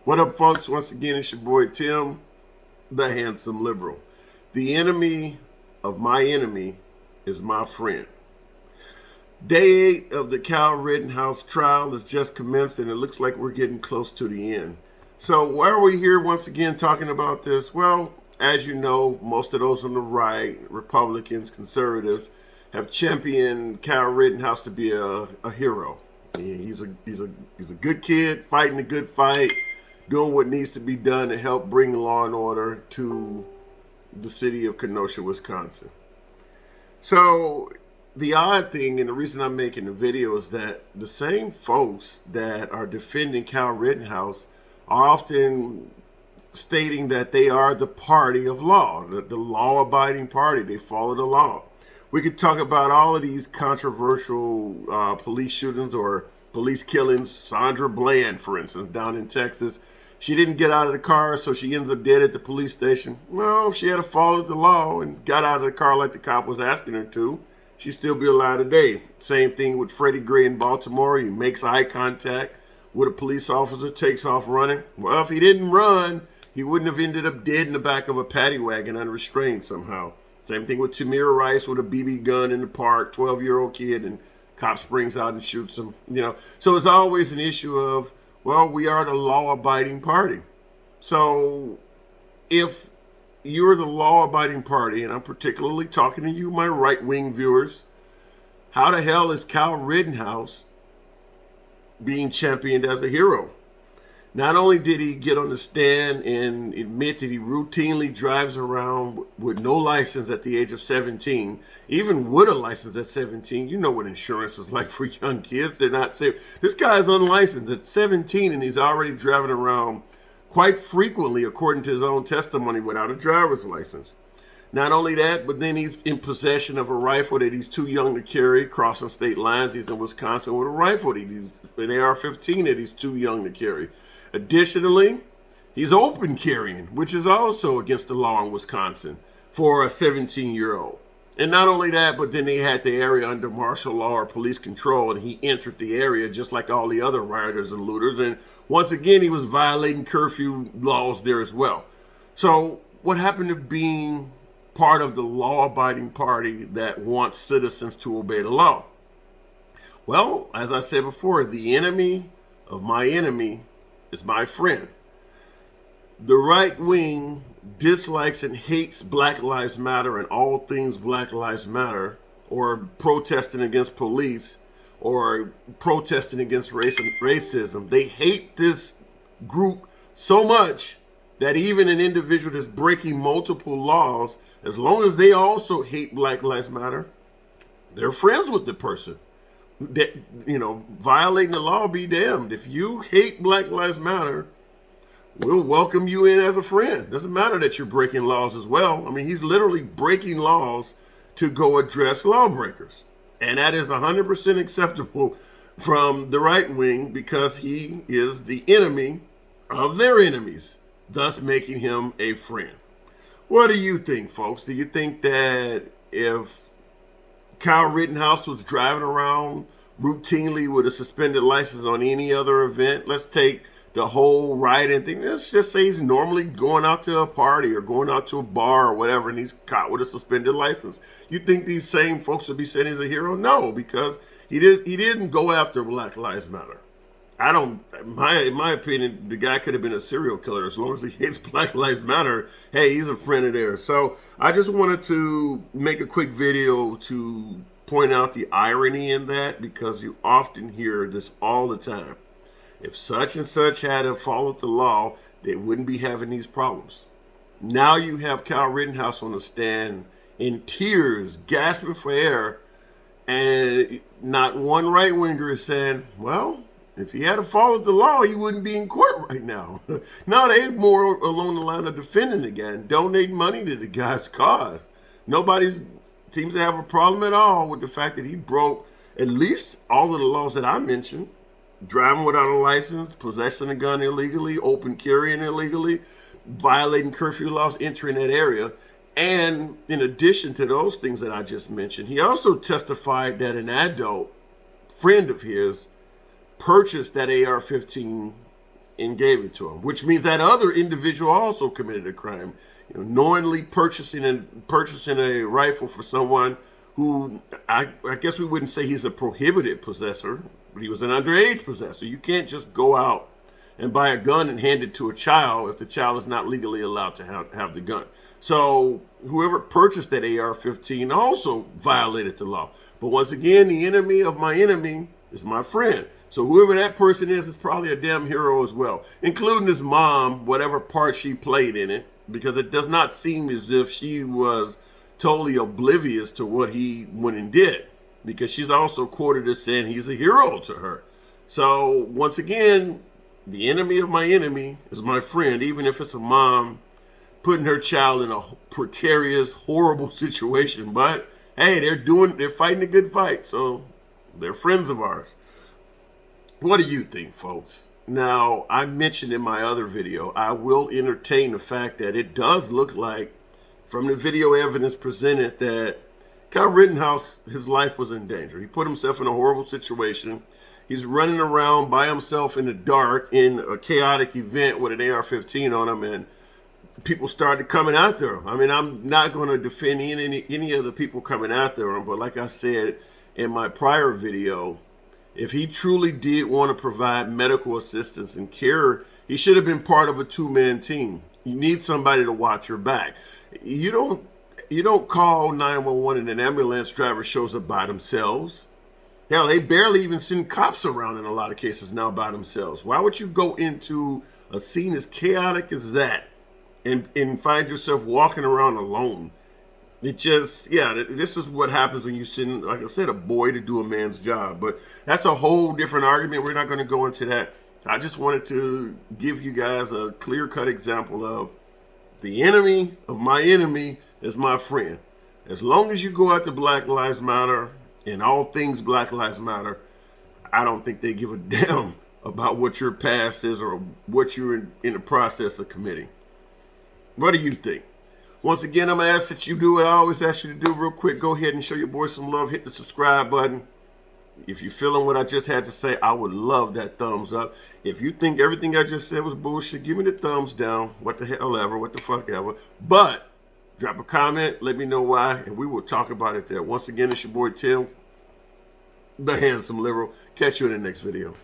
What up, folks? Once again, it's your boy Tim, the handsome liberal. The enemy of my enemy is my friend. Day 8 of the Cal Rittenhouse trial has just commenced, and it looks like we're getting close to the end. So, why are we here once again talking about this? Well, as you know, most of those on the right, Republicans, conservatives, have championed Cal Rittenhouse to be a hero. He's a good kid, fighting a good fight, doing what needs to be done to help bring law and order to the city of Kenosha, Wisconsin. So the odd thing, and the reason I'm making the video, is that the same folks that are defending Cal Rittenhouse are often stating that they are the party of law, the law-abiding party. They follow the law. We could talk about all of these controversial police shootings or police killings. Sandra Bland, for instance, down in Texas. She didn't get out of the car, so she ends up dead at the police station. Well, if she had followed the law and got out of the car like the cop was asking her to, she'd still be alive today. Same thing with Freddie Gray in Baltimore. He makes eye contact with a police officer, takes off running. Well, if he didn't run, he wouldn't have ended up dead in the back of a paddy wagon unrestrained somehow. Same thing with Tamir Rice with a BB gun in the park, 12-year-old kid, and cop springs out and shoots him. So it's always an issue of, well, we are the law-abiding party. So if you're the law-abiding party, and I'm particularly talking to you, my right-wing viewers, how the hell is Cal Rittenhouse being championed as a hero? Not only did he get on the stand and admit that he routinely drives around with no license at the age of 17, even with a license at 17, you know what insurance is like for young kids. They're not safe. This guy is unlicensed at 17, and he's already driving around quite frequently, according to his own testimony, without a driver's license. Not only that, but then he's in possession of a rifle that he's too young to carry, crossing state lines. He's in Wisconsin with a rifle that he's an AR-15 that he's too young to carry. Additionally, he's open carrying, which is also against the law in Wisconsin for a 17-year-old. And not only that, but then they had the area under martial law or police control, and he entered the area just like all the other rioters and looters. And once again, he was violating curfew laws there as well. So what happened to being part of the law-abiding party that wants citizens to obey the law? Well, as I said before, the enemy of my enemy is my friend. The right wing dislikes and hates Black Lives Matter and all things Black Lives Matter, or protesting against police, or protesting against racism. They hate this group so much that even an individual that's breaking multiple laws, as long as they also hate Black Lives Matter, they're friends with the person. That, violating the law be damned. If you hate Black Lives Matter, we'll welcome you in as a friend. Doesn't matter that you're breaking laws as well. I mean, he's literally breaking laws to go address lawbreakers. And that is 100% acceptable from the right wing because he is the enemy of their enemies, thus making him a friend. What do you think, folks? Do you think that if Kyle Rittenhouse was driving around routinely with a suspended license on any other event, let's take the whole rioting thing, let's just say he's normally going out to a party or going out to a bar or whatever, and he's caught with a suspended license, you think these same folks would be saying he's a hero? No, because he didn't go after Black Lives Matter. In my opinion, the guy could have been a serial killer. As long as he hates Black Lives Matter, hey, he's a friend of theirs. So I just wanted to make a quick video to point out the irony in that, because you often hear this all the time. If such and such had followed the law, they wouldn't be having these problems. Now you have Kyle Rittenhouse on the stand in tears, gasping for air, and not one right-winger is saying, well, if he had followed the law, he wouldn't be in court right now. Now they're more along the line of defending the guy and donating money to the guy's cause. Nobody seems to have a problem at all with the fact that he broke at least all of the laws that I mentioned. Driving without a license, possessing a gun illegally, open carrying illegally, violating curfew laws, entering that area. And in addition to those things that I just mentioned, he also testified that an adult friend of his purchased that AR-15 and gave it to him, which means that other individual also committed a crime, knowingly purchasing a rifle for someone who I guess we wouldn't say he's a prohibited possessor, but he was an underage possessor. You can't just go out and buy a gun and hand it to a child if the child is not legally allowed to have the gun. So whoever purchased that AR-15 also violated the law. But once again, the enemy of my enemy is my friend. So whoever that person is probably a damn hero as well, including his mom, whatever part she played in it, because it does not seem as if she was totally oblivious to what he went and did, because she's also quoted as saying he's a hero to her. So once again, the enemy of my enemy is my friend, even if it's a mom putting her child in a precarious, horrible situation. But hey, they're fighting a good fight, so they're friends of ours. What do you think, folks? Now, I mentioned in my other video, I will entertain the fact that it does look like, from the video evidence presented, that Kyle Rittenhouse, his life was in danger. He put himself in a horrible situation. He's running around by himself in the dark in a chaotic event with an AR-15 on him, and people started coming after him. I mean, I'm not going to defend any of the people coming after him, but like I said in my prior video, if he truly did want to provide medical assistance and care, he should have been part of a two-man team. You need somebody to watch your back. You don't call 911 and an ambulance driver shows up by themselves. Hell, they barely even send cops around in a lot of cases now by themselves. Why would you go into a scene as chaotic as that and find yourself walking around alone? It just, this is what happens when you send, like I said, a boy to do a man's job. But that's a whole different argument. We're not going to go into that. I just wanted to give you guys a clear-cut example of the enemy of my enemy is my friend. As long as you go out to Black Lives Matter and all things Black Lives Matter, I don't think they give a damn about what your past is or what you're in the process of committing. What do you think? Once again, I'm going to ask that you do what I always ask you to do real quick. Go ahead and show your boy some love. Hit the subscribe button. If you're feeling what I just had to say, I would love that thumbs up. If you think everything I just said was bullshit, give me the thumbs down. What the hell ever. What the fuck ever. But drop a comment. Let me know why. And we will talk about it there. Once again, it's your boy Tim, the handsome liberal. Catch you in the next video.